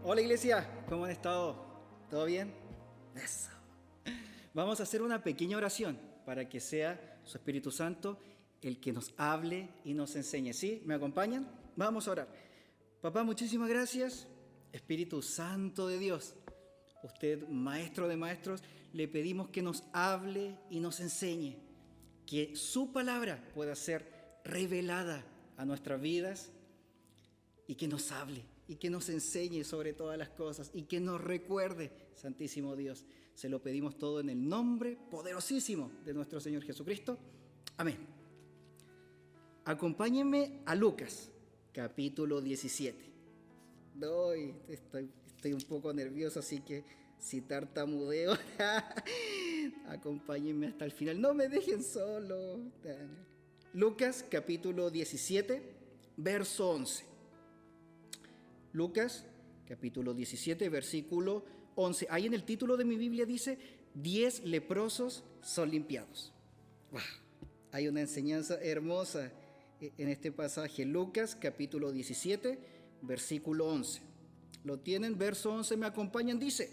Hola iglesia, ¿cómo han estado? ¿Todo bien? Eso. Vamos a hacer una pequeña oración para que sea su Espíritu Santo el que nos hable y nos enseñe. ¿Sí? ¿Me acompañan? Vamos a orar. Papá, muchísimas gracias. Espíritu Santo de Dios, usted, maestro de maestros, le pedimos que nos hable y nos enseñe, que su palabra pueda ser revelada a nuestras vidas y que nos hable y que nos enseñe sobre todas las cosas y que nos recuerde, Santísimo Dios. Se lo pedimos todo en el nombre poderosísimo de nuestro Señor Jesucristo. Amén. Acompáñenme a Lucas, capítulo 17. Estoy un poco nervioso, así que si tartamudeo, acompáñenme hasta el final. No me dejen solo. Lucas, capítulo 17, verso 11. Lucas, capítulo 17, versículo 11. Ahí en el título de mi Biblia dice, 10 leprosos son limpiados. ¡Wow! Hay una enseñanza hermosa en este pasaje. Lucas, capítulo 17, versículo 11. ¿Lo tienen? Verso 11, ¿me acompañan? Dice,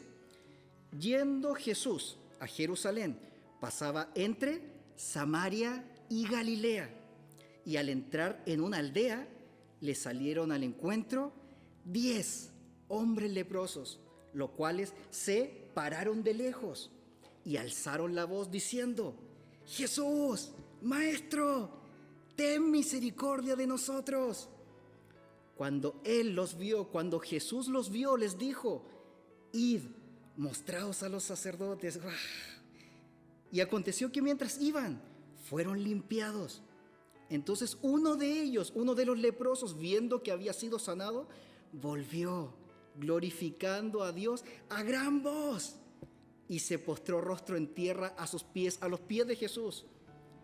yendo Jesús a Jerusalén, pasaba entre Samaria y Galilea. Y al entrar en una aldea, le salieron al encuentro 10 hombres leprosos, los cuales se pararon de lejos y alzaron la voz diciendo, Jesús, Maestro, ten misericordia de nosotros. Cuando Jesús los vio, les dijo, id, mostraos a los sacerdotes. Y aconteció que mientras iban, fueron limpiados. Entonces uno de los leprosos, viendo que había sido sanado, volvió, glorificando a Dios a gran voz, y se postró rostro en tierra a los pies de Jesús,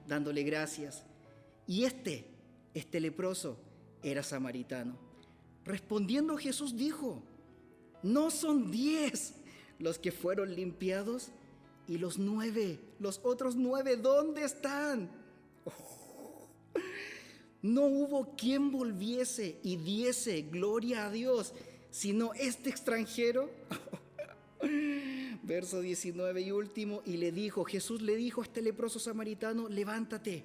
dándole gracias. Y este leproso era samaritano. Respondiendo Jesús dijo, ¿no son 10 los que fueron limpiados? ¿Y los otros 9, dónde están? No hubo quien volviese y diese gloria a Dios, sino este extranjero. Verso 19 y último, Jesús le dijo a este leproso samaritano, levántate,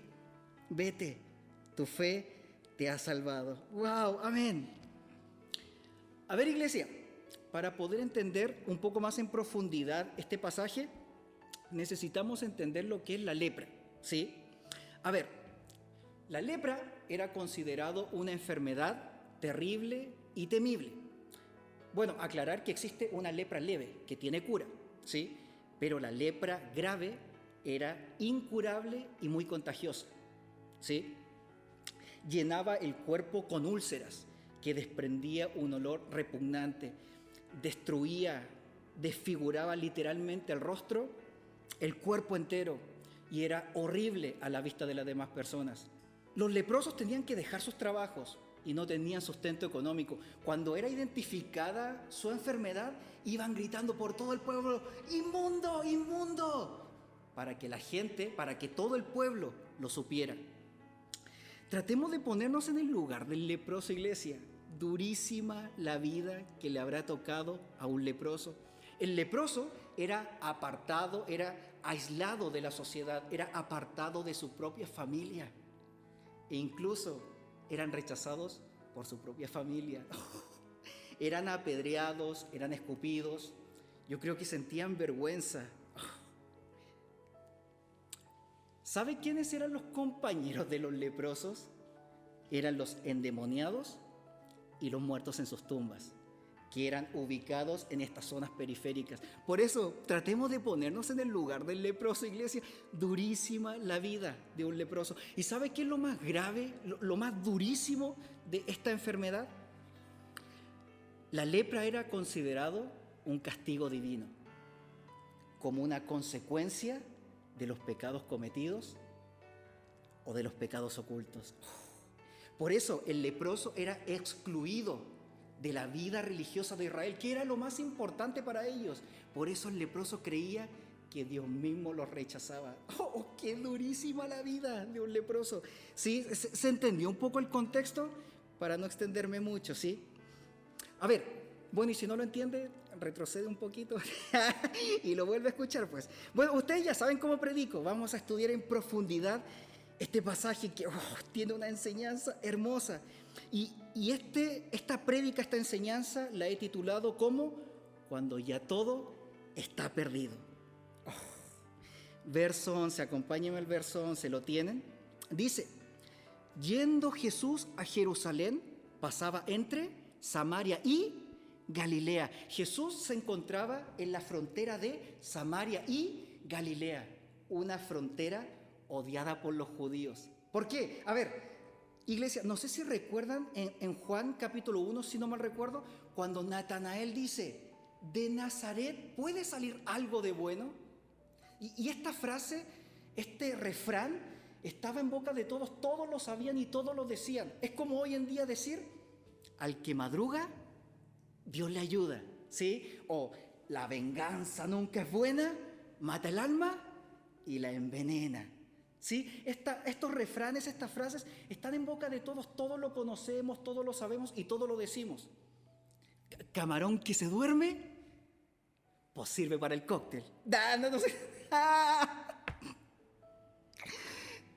vete, tu fe te ha salvado. ¡Wow! Amén. A ver, iglesia, para poder entender un poco más en profundidad este pasaje, necesitamos entender lo que es la lepra, ¿sí? A ver, la lepra era considerado una enfermedad terrible y temible. Bueno, aclarar que existe una lepra leve que tiene cura, ¿sí? Pero la lepra grave era incurable y muy contagiosa, ¿sí? Llenaba el cuerpo con úlceras que desprendía un olor repugnante, destruía, desfiguraba literalmente el rostro, el cuerpo entero, y era horrible a la vista de las demás personas. Los leprosos tenían que dejar sus trabajos y no tenían sustento económico. Cuando era identificada su enfermedad, iban gritando por todo el pueblo, ¡inmundo, inmundo!, para que todo el pueblo lo supiera. Tratemos de ponernos en el lugar del leproso, iglesia. Durísima la vida que le habrá tocado a un leproso. El leproso era apartado, era aislado de la sociedad, era apartado de su propia familia. E incluso eran rechazados por su propia familia. Eran apedreados, eran escupidos. Yo creo que sentían vergüenza. ¿Sabe quiénes eran los compañeros de los leprosos? Eran los endemoniados y los muertos en sus tumbas, que eran ubicados en estas zonas periféricas. Por eso, tratemos de ponernos en el lugar del leproso, iglesia. Durísima la vida de un leproso. ¿Y sabe qué es lo más grave, lo más durísimo de esta enfermedad? La lepra era considerado un castigo divino, como una consecuencia de los pecados cometidos o de los pecados ocultos. Por eso el leproso era excluido de la vida religiosa de Israel, que era lo más importante para ellos. Por eso el leproso creía que Dios mismo los rechazaba. ¡Oh, qué durísima la vida de un leproso! ¿Sí? ¿Se entendió un poco el contexto? Para no extenderme mucho, ¿sí? A ver, Bueno, y si no lo entiende, retrocede un poquito y lo vuelve a escuchar, pues. Bueno, ustedes ya saben cómo predico. Vamos a estudiar en profundidad este pasaje que tiene una enseñanza hermosa. Y esta prédica, esta enseñanza, la he titulado como Cuando ya todo está perdido. Verso 11, acompáñenme al verso 11, ¿lo tienen? Dice, yendo Jesús a Jerusalén, pasaba entre Samaria y Galilea. Jesús se encontraba en la frontera de Samaria y Galilea, una frontera odiada por los judíos. ¿Por qué? A ver, iglesia, no sé si recuerdan en Juan capítulo 1, si no mal recuerdo, cuando Natanael dice, ¿de Nazaret puede salir algo de bueno? Y esta frase, este refrán, estaba en boca de todos lo sabían y todos lo decían. Es como hoy en día decir, al que madruga, Dios le ayuda, ¿sí? O la venganza nunca es buena, mata el alma y la envenena, ¿sí? Estos refranes, estas frases están en boca de todos lo conocemos, todos lo sabemos y todos lo decimos. Camarón que se duerme, pues sirve para el cóctel. No sé.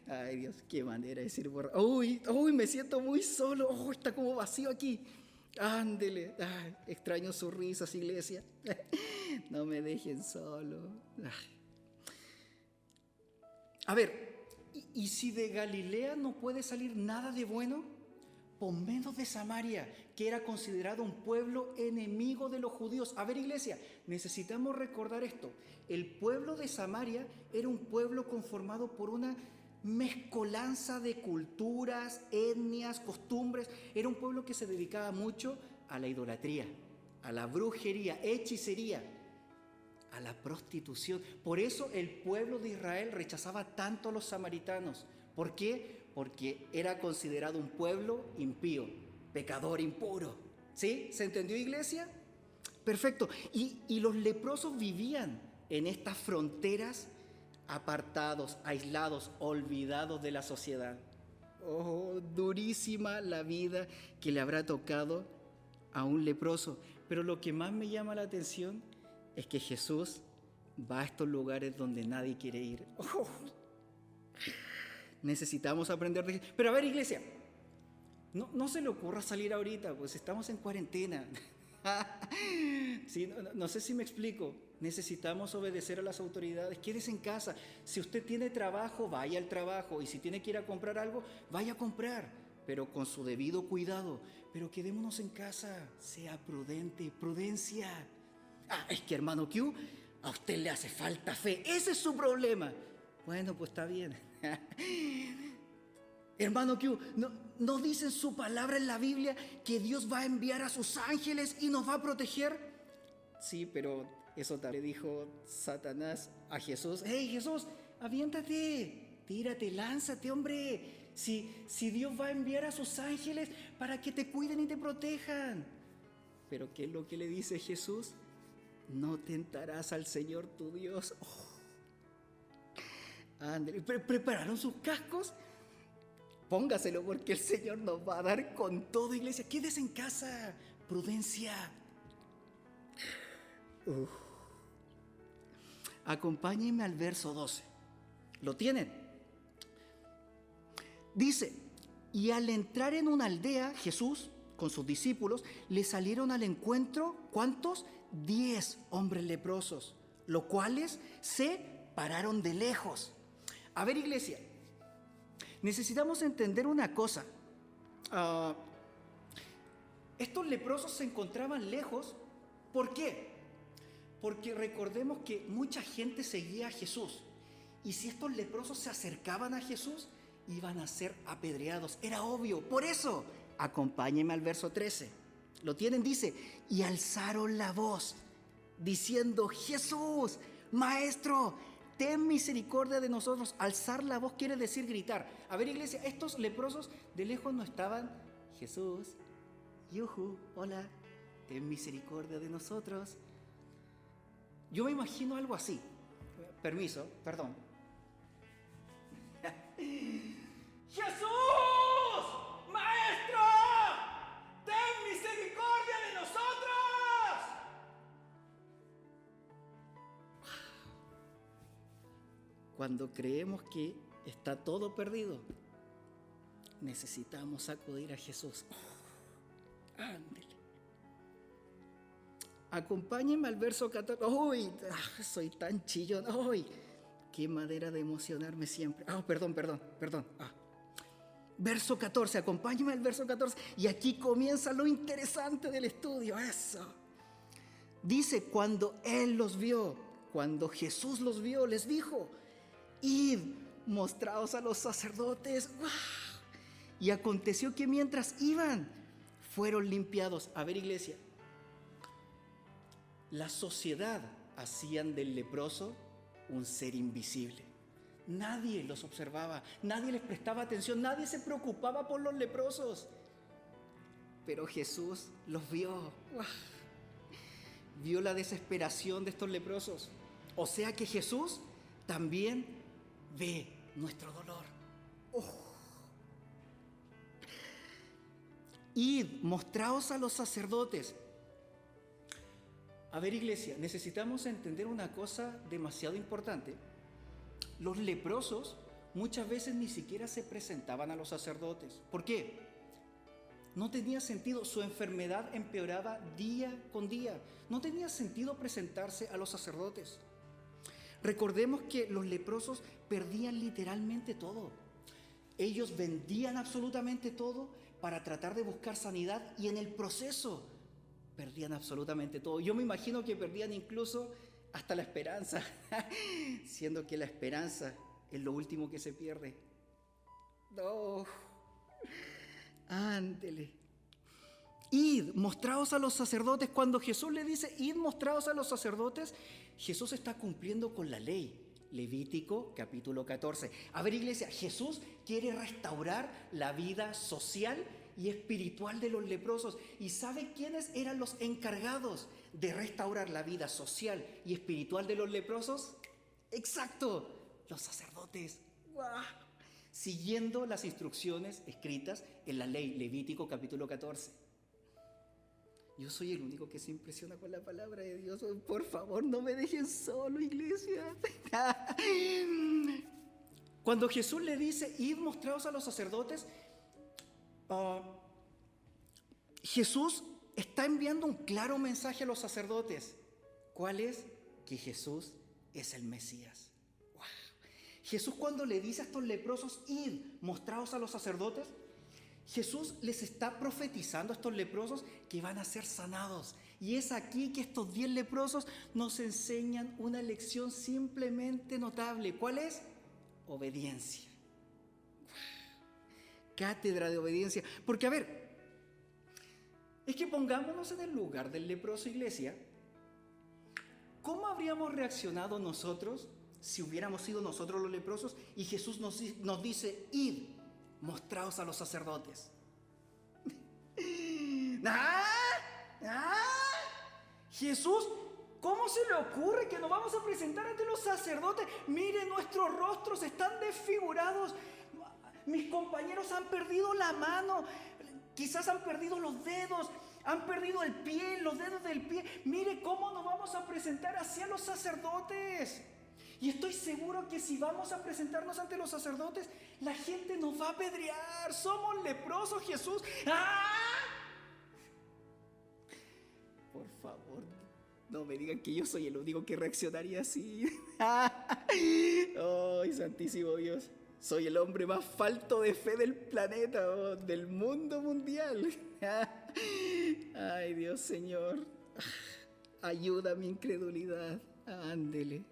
Ay, Dios, qué manera de decir borracho. Uy, me siento muy solo. Está como vacío aquí. Ándele. Ay, extraño sus risas, iglesia. No me dejen solo. Ay. A ver, ¿y si de Galilea no puede salir nada de bueno? Por menos de Samaria, que era considerado un pueblo enemigo de los judíos. A ver, iglesia, necesitamos recordar esto. El pueblo de Samaria era un pueblo conformado por una mezcolanza de culturas, etnias, costumbres. Era un pueblo que se dedicaba mucho a la idolatría, a la brujería, hechicería, a la prostitución. Por eso el pueblo de Israel rechazaba tanto a los samaritanos. ¿Por qué? Porque era considerado un pueblo impío, pecador, impuro. ¿Sí? ¿Se entendió, iglesia? Perfecto. Y los leprosos vivían en estas fronteras apartados, aislados, olvidados de la sociedad. Durísima la vida que le habrá tocado a un leproso. Pero lo que más me llama la atención es que Jesús va a estos lugares donde nadie quiere ir. Necesitamos aprender de... Pero a ver, iglesia, no se le ocurra salir ahorita, pues estamos en cuarentena. Sí, no sé si me explico. Necesitamos obedecer a las autoridades. Quédese en casa. Si usted tiene trabajo, vaya al trabajo. Y si tiene que ir a comprar algo, vaya a comprar, pero con su debido cuidado. Pero quedémonos en casa. Sea prudente, prudencia. Es que hermano Q, a usted le hace falta fe. Ese es su problema. Bueno, pues está bien. Hermano Q, ¿no dice en su palabra en la Biblia que Dios va a enviar a sus ángeles y nos va a proteger? Sí, pero eso también le dijo Satanás a Jesús. ¡Hey, Jesús, aviéntate! Tírate, lánzate, hombre. Si Dios va a enviar a sus ángeles para que te cuiden y te protejan. Pero ¿qué es lo que le dice Jesús? No tentarás al Señor tu Dios. Ándale, ¿prepararon sus cascos? Póngaselo porque el Señor nos va a dar con todo, iglesia. Quédese en casa. Prudencia. Acompáñenme al verso 12. ¿Lo tienen? Dice, y al entrar en una aldea, Jesús con sus discípulos le salieron al encuentro, ¿cuántos? 10 hombres leprosos, los cuales se pararon de lejos. A ver, iglesia, necesitamos entender una cosa. Estos leprosos se encontraban lejos. ¿Por qué? Porque recordemos que mucha gente seguía a Jesús. Y si estos leprosos se acercaban a Jesús, iban a ser apedreados. Era obvio. Por eso, acompáñenme al verso 13. ¿Lo tienen? Dice, y alzaron la voz, diciendo, Jesús, Maestro, ten misericordia de nosotros. Alzar la voz quiere decir gritar. A ver, iglesia, estos leprosos de lejos no estaban, Jesús, yujú, hola, ten misericordia de nosotros. Yo me imagino algo así. Permiso, perdón. ¡Jesús! ¡Maestro! ¡Ten misericordia de nosotros! cuando creemos que está todo perdido, necesitamos acudir a Jesús. Ándele. Acompáñenme al verso 14. ¡Uy! Soy tan chillón. ¡Uy! ¡Qué manera de emocionarme siempre! Perdón. Verso 14, acompáñenme al verso 14. Y aquí comienza lo interesante del estudio. Eso. Dice, cuando Él los vio, cuando Jesús los vio, les dijo: id, mostraos a los sacerdotes. ¡Wow! Y aconteció que mientras iban, fueron limpiados. A ver, iglesia, la sociedad hacían del leproso un ser invisible. Nadie los observaba, nadie les prestaba atención, nadie se preocupaba por los leprosos. Pero Jesús los vio. ¡Wow! Vio la desesperación de estos leprosos. O sea que Jesús también ve nuestro dolor. Id, mostraos a los sacerdotes. A ver, iglesia, necesitamos entender una cosa demasiado importante. Los leprosos muchas veces ni siquiera se presentaban a los sacerdotes. ¿Por qué? No tenía sentido, su enfermedad empeoraba día con día. No tenía sentido presentarse a los sacerdotes. Recordemos que los leprosos perdían literalmente todo. Ellos vendían absolutamente todo para tratar de buscar sanidad y en el proceso perdían absolutamente todo. Yo me imagino que perdían incluso hasta la esperanza, siendo que la esperanza es lo último que se pierde. No, ándele. Id, mostraos a los sacerdotes. Cuando Jesús le dice, id, mostraos a los sacerdotes, Jesús está cumpliendo con la ley. Levítico capítulo 14. A ver, iglesia, Jesús quiere restaurar la vida social y espiritual de los leprosos. ¿Y sabe quiénes eran los encargados de restaurar la vida social y espiritual de los leprosos? Exacto, los sacerdotes. ¡Wow! Siguiendo las instrucciones escritas en la ley, Levítico capítulo 14. Yo soy el único que se impresiona con la palabra de Dios. Por favor, no me dejen solo, iglesia. Cuando Jesús le dice, id, mostraos a los sacerdotes, Jesús está enviando un claro mensaje a los sacerdotes. ¿Cuál es? Que Jesús es el Mesías. ¡Wow! Jesús, cuando le dice a estos leprosos, id, mostraos a los sacerdotes, Jesús les está profetizando a estos leprosos que van a ser sanados. Y es aquí que estos 10 leprosos nos enseñan una lección simplemente notable. ¿Cuál es? Obediencia. Cátedra de obediencia. Porque, a ver, es que pongámonos en el lugar del leproso, iglesia. ¿Cómo habríamos reaccionado nosotros si hubiéramos sido nosotros los leprosos y Jesús nos dice, id, mostraos a los sacerdotes? Jesús, ¿cómo se le ocurre que nos vamos a presentar ante los sacerdotes? Mire, nuestros rostros están desfigurados. Mis compañeros han perdido la mano, quizás han perdido los dedos, han perdido el pie, los dedos del pie. Mire cómo nos vamos a presentar hacia los sacerdotes. Y estoy seguro que si vamos a presentarnos ante los sacerdotes, la gente nos va a apedrear. Somos leprosos, Jesús. Por favor, no me digan que yo soy el único que reaccionaría así. ¡Ay, santísimo Dios! Soy el hombre más falto de fe del planeta, del mundo mundial. Ay, Dios Señor, ayuda a mi incredulidad. Ándele.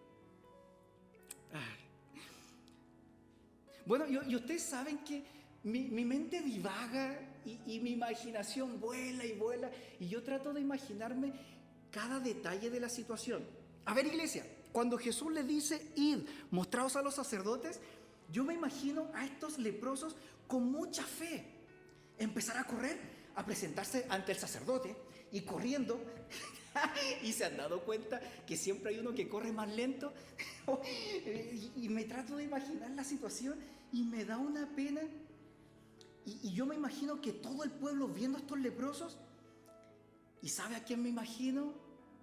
Bueno, y ustedes saben que mi mente divaga y mi imaginación vuela y vuela, y yo trato de imaginarme cada detalle de la situación. A ver, iglesia, cuando Jesús le dice, id, mostraos a los sacerdotes, yo me imagino a estos leprosos con mucha fe empezar a correr, a presentarse ante el sacerdote y corriendo. Y se han dado cuenta que siempre hay uno que corre más lento. Y me trato de imaginar la situación y me da una pena. Y yo me imagino que todo el pueblo viendo a estos leprosos. ¿Y sabe a quién me imagino?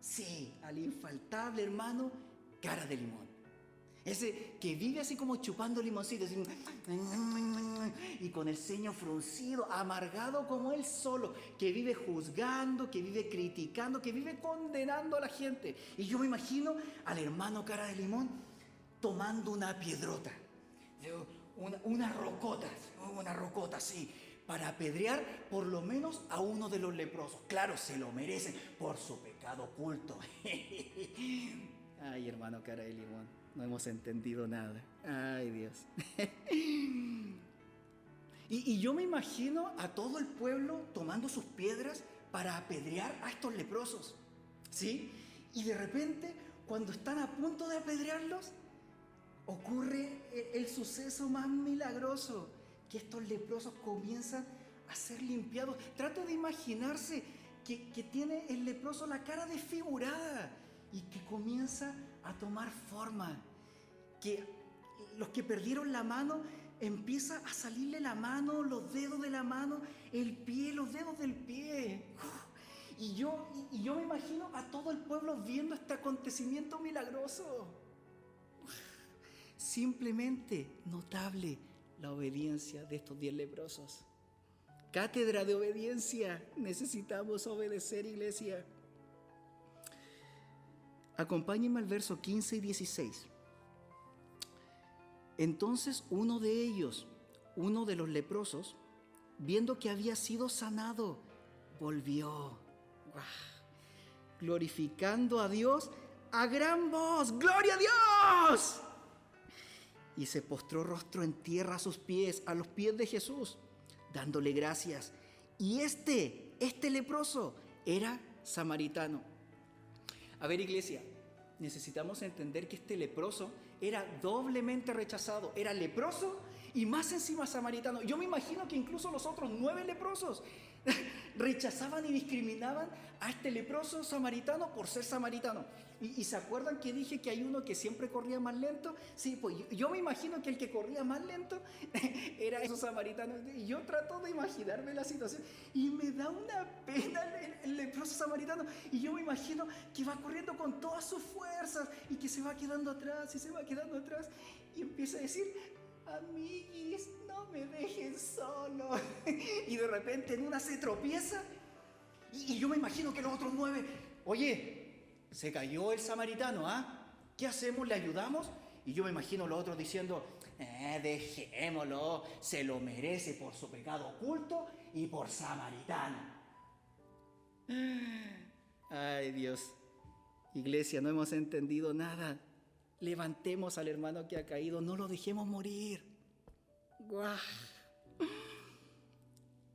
Sí, al infaltable hermano Cara de Limón. Ese que vive así como chupando limoncito, así, y con el ceño fruncido, amargado como él solo, que vive juzgando, que vive criticando, que vive condenando a la gente. Y yo me imagino al hermano cara de limón tomando una piedrota, una rocota así, para apedrear por lo menos a uno de los leprosos. Claro, se lo merecen por su pecado oculto. Ay, hermano cara de limón, no hemos entendido nada. Ay, Dios. Y yo me imagino a todo el pueblo tomando sus piedras para apedrear a estos leprosos, ¿sí? Y de repente, cuando están a punto de apedrearlos, ocurre el suceso más milagroso, que estos leprosos comienzan a ser limpiados. Trata de imaginarse que tiene el leproso la cara desfigurada y que comienza a tomar forma. Que los que perdieron la mano, empieza a salirle la mano, los dedos de la mano, el pie, los dedos del pie. Y yo me imagino a todo el pueblo viendo este acontecimiento milagroso. Simplemente notable la obediencia de estos 10 leprosos. Cátedra de obediencia. Necesitamos obedecer, iglesia. Acompáñenme al verso 15 y 16. Entonces uno de ellos, uno de los leprosos, viendo que había sido sanado, volvió, glorificando a Dios a gran voz. ¡Gloria a Dios! Y se postró rostro en tierra a sus pies, a los pies de Jesús, dándole gracias. Y este leproso era samaritano. A ver, iglesia, necesitamos entender que este leproso era doblemente rechazado. Era leproso y más encima samaritano. Yo me imagino que incluso los otros 9 leprosos rechazaban y discriminaban a este leproso samaritano por ser samaritano. ¿Y se acuerdan que dije que hay uno que siempre corría más lento? Sí, pues yo me imagino que el que corría más lento era esos samaritanos. Y yo trato de imaginarme la situación y me da una pena el leproso samaritano. Y yo me imagino que va corriendo con todas sus fuerzas y que se va quedando atrás y se va quedando atrás. Y empieza a decir: amiguis, no me dejen solo. Y de repente en una se tropieza. Y yo me imagino que los otros 9, oye, se cayó el samaritano, ¿ah? ¿Qué hacemos? ¿Le ayudamos? Y yo me imagino los otros diciendo: dejémoslo, se lo merece por su pecado oculto y por samaritano. Ay, Dios. Iglesia, no hemos entendido nada. Levantemos al hermano que ha caído, no lo dejemos morir. ¡Guau!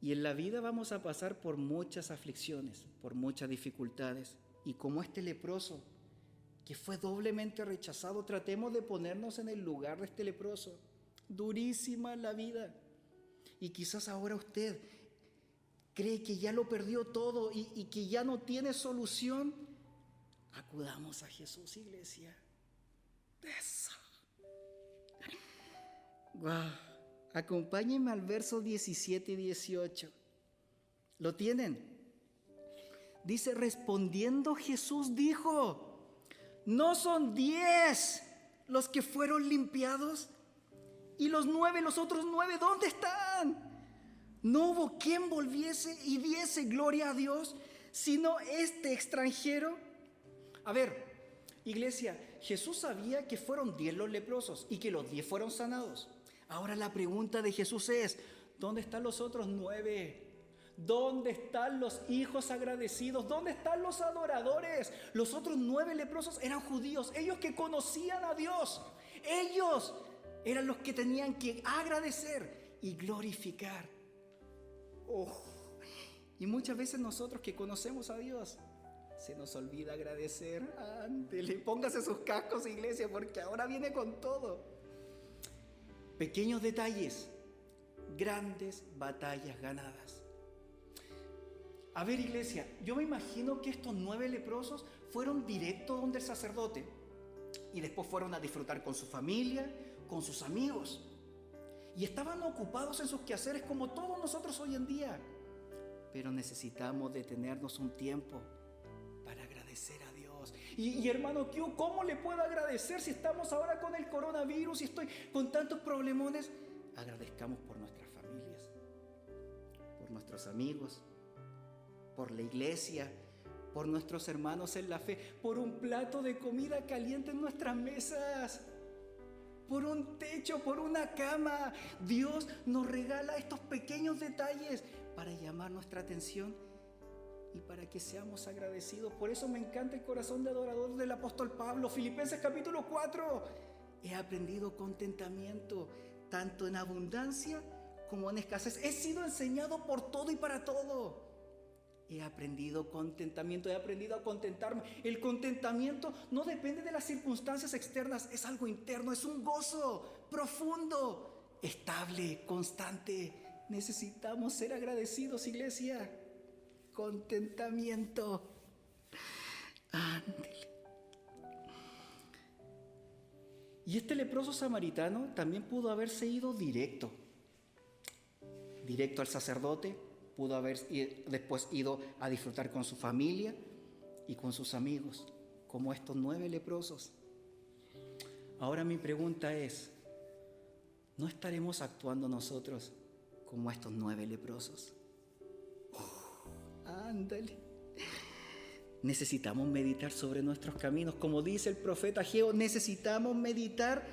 Y en la vida vamos a pasar por muchas aflicciones, por muchas dificultades. Y como este leproso, que fue doblemente rechazado, tratemos de ponernos en el lugar de este leproso. Durísima la vida. Y quizás ahora usted cree que ya lo perdió todo y que ya no tiene solución. Acudamos a Jesús, iglesia. Eso. Wow. Acompáñenme al verso 17 y 18. ¿Lo tienen? Dice: respondiendo Jesús dijo: ¿no son 10 los que fueron limpiados? ¿Y los 9, los otros 9, dónde están? No hubo quien volviese y diese gloria a Dios, sino este extranjero. A ver, iglesia, Jesús sabía que fueron 10 los leprosos y que los 10 fueron sanados. Ahora la pregunta de Jesús es: ¿dónde están los otros 9? ¿Dónde están los hijos agradecidos? ¿Dónde están los adoradores? Los otros 9 leprosos eran judíos, ellos que conocían a Dios. Ellos eran los que tenían que agradecer y glorificar. Y muchas veces nosotros que conocemos a Dios, se nos olvida agradecer. Ándele, póngase sus cascos, iglesia, porque ahora viene con todo. Pequeños detalles, grandes batallas ganadas. A ver, iglesia, yo me imagino que estos 9 leprosos fueron directo donde el sacerdote y después fueron a disfrutar con su familia, con sus amigos, y estaban ocupados en sus quehaceres como todos nosotros hoy en día. Pero necesitamos detenernos un tiempo para agradecer a Dios Y hermano, ¿cómo le puedo agradecer si estamos ahora con el coronavirus y estoy con tantos problemones? Agradezcamos por nuestras familias, por nuestros amigos, por la iglesia, por nuestros hermanos en la fe, por un plato de comida caliente en nuestras mesas, por un techo, por una cama. Dios nos regala estos pequeños detalles para llamar nuestra atención y para que seamos agradecidos. Por eso me encanta el corazón de adorador del apóstol Pablo. Filipenses capítulo 4. He aprendido contentamiento, tanto en abundancia como en escasez. He sido enseñado por todo y para todo. He aprendido contentamiento, he aprendido a contentarme. El contentamiento no depende de las circunstancias externas, es algo interno, es un gozo profundo, estable, constante. Necesitamos ser agradecidos, iglesia. Contentamiento. Ándale. Y este leproso samaritano también pudo haberse ido directo al sacerdote. Pudo haber después ido a disfrutar con su familia y con sus amigos, como estos 9 leprosos. Ahora mi pregunta es, ¿no estaremos actuando nosotros como estos 9 leprosos? Ándale. Necesitamos meditar sobre nuestros caminos. Como dice el profeta Ageo, necesitamos meditar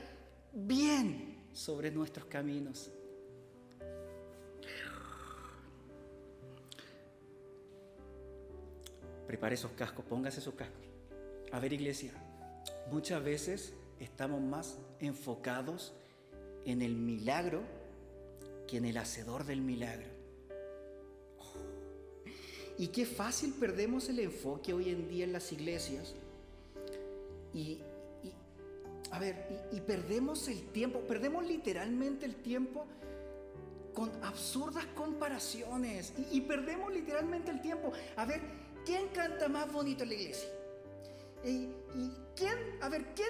bien sobre nuestros caminos. Prepare esos cascos, póngase esos cascos. A ver, iglesia, muchas veces estamos más enfocados en el milagro que en el hacedor del milagro. Y qué fácil perdemos el enfoque hoy en día en las iglesias. Y perdemos el tiempo, perdemos literalmente el tiempo con absurdas comparaciones. Y perdemos literalmente el tiempo. A ver, ¿quién canta más bonito en la iglesia? ¿Quién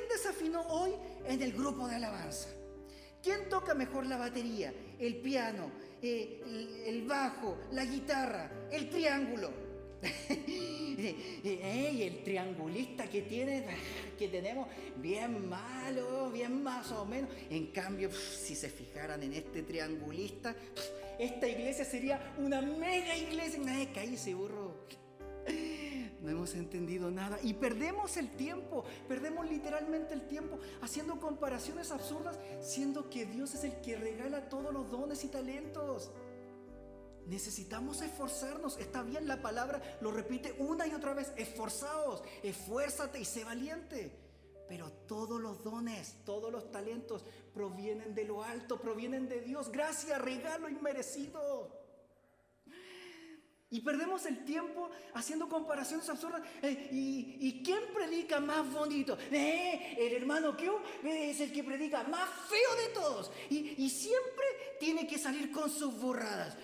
desafinó hoy en el grupo de alabanza? ¿Quién toca mejor la batería, el piano, el bajo, la guitarra, el triángulo? El triangulista que tenemos, bien malo, bien más o menos. En cambio, si se fijaran en este triangulista, esta iglesia sería una mega iglesia. Cállese, burro. No hemos entendido nada y perdemos el tiempo, perdemos literalmente el tiempo haciendo comparaciones absurdas, siendo que Dios es el que regala todos los dones y talentos. Necesitamos esforzarnos. Está bien, la palabra lo repite una y otra vez: esforzaos, esfuérzate y sé valiente. Pero todos los dones, todos los talentos provienen de lo alto, provienen de Dios. Gracia, regalo inmerecido. Y perdemos el tiempo haciendo comparaciones absurdas. ¿Y quién predica más bonito? El hermano Q es el que predica más feo de todos. Y siempre tiene que salir con sus burradas.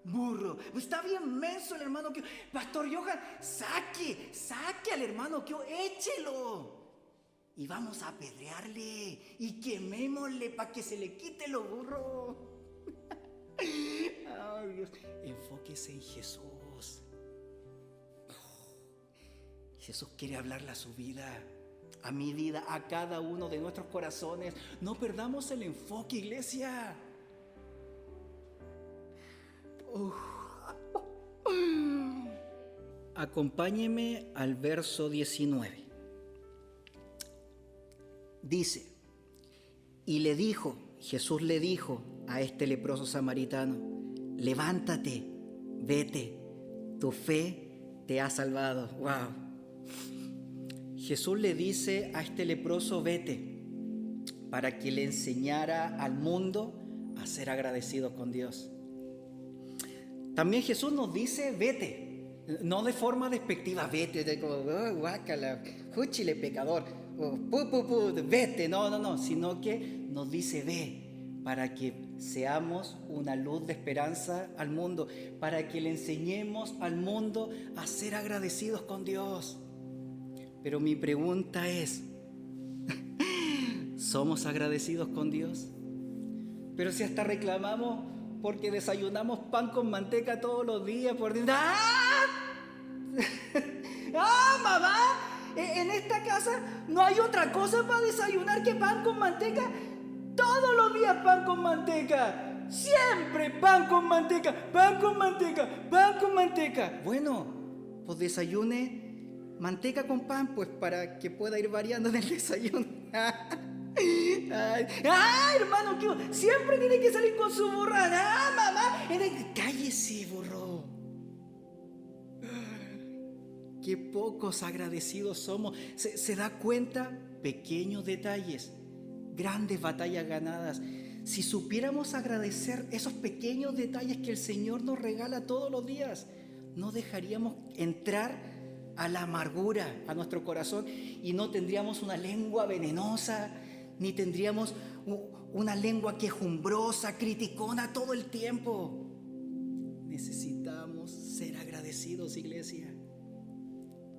Burro. Está bien menso el hermano Q. Pastor Johan, saque al hermano Q, échelo. Y vamos a apedrearle y quemémosle para que se le quite lo burro. Oh, Dios. Enfóquese en Jesús. Jesús quiere hablarle a su vida, a mi vida, a cada uno de nuestros corazones. No perdamos el enfoque, iglesia. Acompáñeme al verso 19. Dice: y Jesús le dijo a este leproso samaritano: levántate, vete, tu fe te ha salvado. Wow. Jesús le dice a este leproso: vete, para que le enseñara al mundo a ser agradecido con Dios. También Jesús nos dice: vete, no de forma despectiva, vete, de como, guácala, júchile pecador, vete, no, sino que nos dice: ve, para que seamos una luz de esperanza al mundo, para que le enseñemos al mundo a ser agradecidos con Dios. Pero mi pregunta es: ¿somos agradecidos con Dios? Pero si hasta reclamamos porque desayunamos pan con manteca todos los días, Mamá, en esta casa no hay otra cosa para desayunar que pan con manteca. Todos los días pan con manteca. Siempre pan con manteca, pan con manteca, pan con manteca. Bueno, pues desayune manteca con pan, pues para que pueda ir variando en el desayuno. Hermano, siempre tiene que salir con su burrada. Mamá, cállese, burro. Qué pocos agradecidos somos. ¿Se da cuenta? Pequeños detalles, grandes batallas ganadas. Si supiéramos agradecer esos pequeños detalles que el Señor nos regala todos los días, no dejaríamos entrar a la amargura a nuestro corazón y no tendríamos una lengua venenosa, ni tendríamos una lengua quejumbrosa, criticona todo el tiempo. Necesitamos ser agradecidos, iglesia.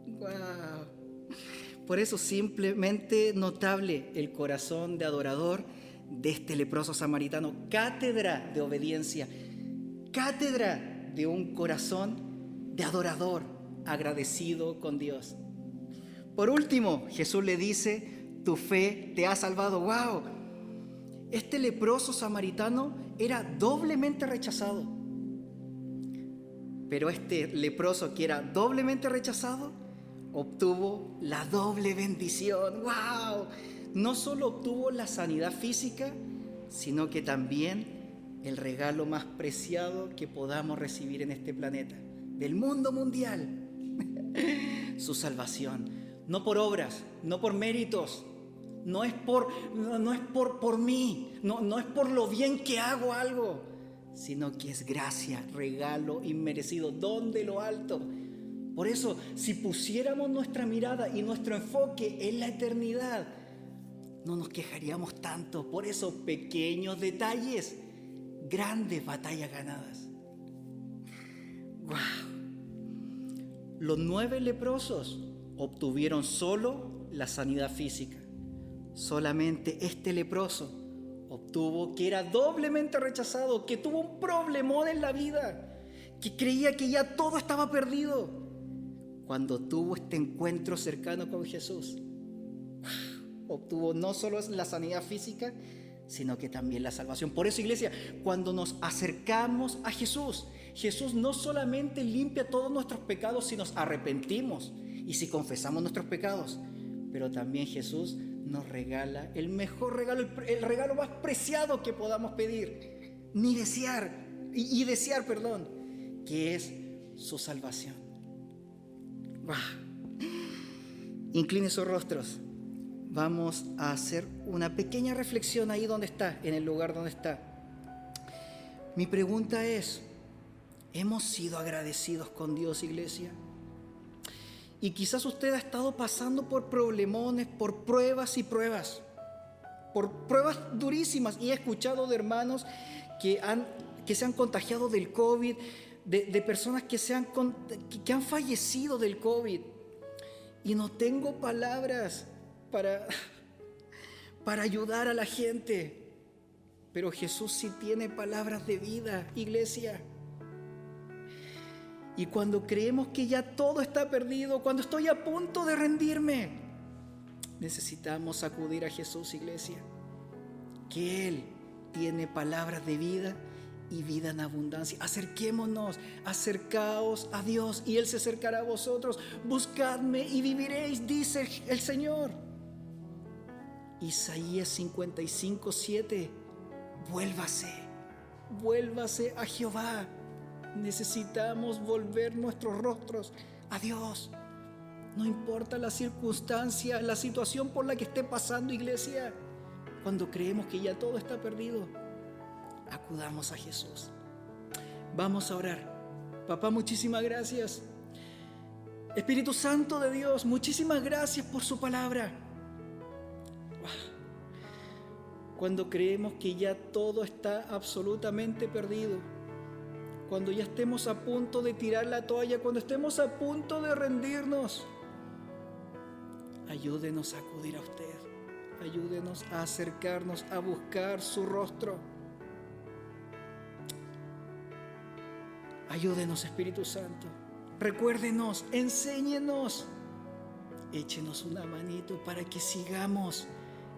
¡Wow! Por eso simplemente notable el corazón de adorador de este leproso samaritano. Cátedra de obediencia, cátedra de un corazón de adorador agradecido con Dios. Por último, Jesús le dice: tu fe te ha salvado. ¡Wow! Este leproso samaritano era doblemente rechazado. Pero este leproso que era doblemente rechazado obtuvo la doble bendición. ¡Wow! No solo obtuvo la sanidad física, sino que también el regalo más preciado que podamos recibir en este planeta, del mundo mundial, su salvación. No por obras, no por méritos, no es por mí, no es por lo bien que hago algo, sino que es gracia, regalo inmerecido, don de lo alto. Por eso, si pusiéramos nuestra mirada y nuestro enfoque en la eternidad, no nos quejaríamos tanto. Por eso, pequeños detalles, grandes batallas ganadas. ¡Wow! Los 9 leprosos obtuvieron solo la sanidad física. Solamente este leproso obtuvo que era doblemente rechazado, que tuvo un problemón en la vida, que creía que ya todo estaba perdido. Cuando tuvo este encuentro cercano con Jesús, obtuvo no solo la sanidad física, sino que también la salvación. Por eso, iglesia, cuando nos acercamos a Jesús, Jesús no solamente limpia todos nuestros pecados si nos arrepentimos y si confesamos nuestros pecados, pero también Jesús nos regala el mejor regalo, el regalo más preciado que podamos pedir, desear, que es su salvación. ¡Wow! Incline sus rostros. Vamos a hacer una pequeña reflexión ahí donde está, en el lugar donde está. Mi pregunta es: ¿hemos sido agradecidos con Dios, iglesia? Y quizás usted ha estado pasando por problemones, por pruebas y pruebas, por pruebas durísimas. Y he escuchado de hermanos que se han contagiado del COVID, de personas que han fallecido del COVID. Y no tengo palabras para ayudar a la gente. Pero Jesús sí tiene palabras de vida, iglesia. Y cuando creemos que ya todo está perdido, cuando estoy a punto de rendirme, necesitamos acudir a Jesús, iglesia. Que Él tiene palabras de vida y vida en abundancia. Acerquémonos, acercaos a Dios y Él se acercará a vosotros. Buscadme y viviréis, dice el Señor. Isaías 55:7. Vuélvase a Jehová. Necesitamos volver nuestros rostros a Dios. No importa la circunstancia, la situación por la que esté pasando, iglesia. Cuando creemos que ya todo está perdido, acudamos a Jesús. Vamos a orar. Papá, muchísimas gracias. Espíritu Santo de Dios, muchísimas gracias por su palabra. Cuando creemos que ya todo está absolutamente perdido, cuando ya estemos a punto de tirar la toalla, cuando estemos a punto de rendirnos, ayúdenos a acudir a usted. Ayúdenos a acercarnos, a buscar su rostro. Ayúdenos, Espíritu Santo. recuérdenos, enséñenos, échenos una manito para que sigamos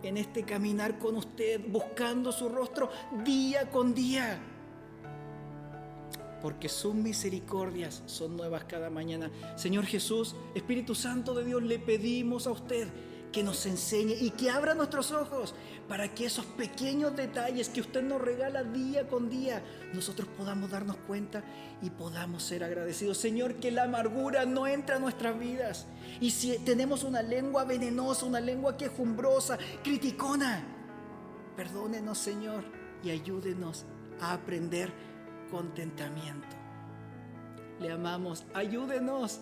en este caminar con usted, buscando su rostro día con día, porque sus misericordias son nuevas cada mañana. Señor Jesús, Espíritu Santo de Dios, le pedimos a usted que nos enseñe y que abra nuestros ojos para que esos pequeños detalles que usted nos regala día con día, nosotros podamos darnos cuenta y podamos ser agradecidos. Señor, que la amargura no entre a nuestras vidas. Y si tenemos una lengua venenosa, una lengua quejumbrosa, criticona, perdónenos, Señor, y ayúdenos a aprender contentamiento. Le amamos, ayúdenos,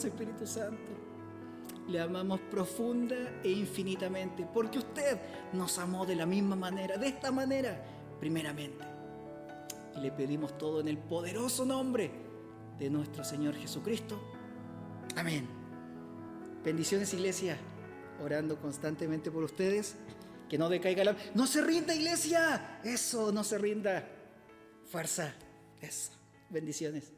Espíritu Santo. Le amamos profunda e infinitamente, porque usted nos amó de la misma manera, de esta manera, primeramente. Y le pedimos todo en el poderoso nombre de nuestro Señor Jesucristo. Amén. Bendiciones, iglesia, orando constantemente por ustedes, que no decaiga la... ¡No se rinda, iglesia! Eso, no se rinda. Fuerza, eso. Bendiciones.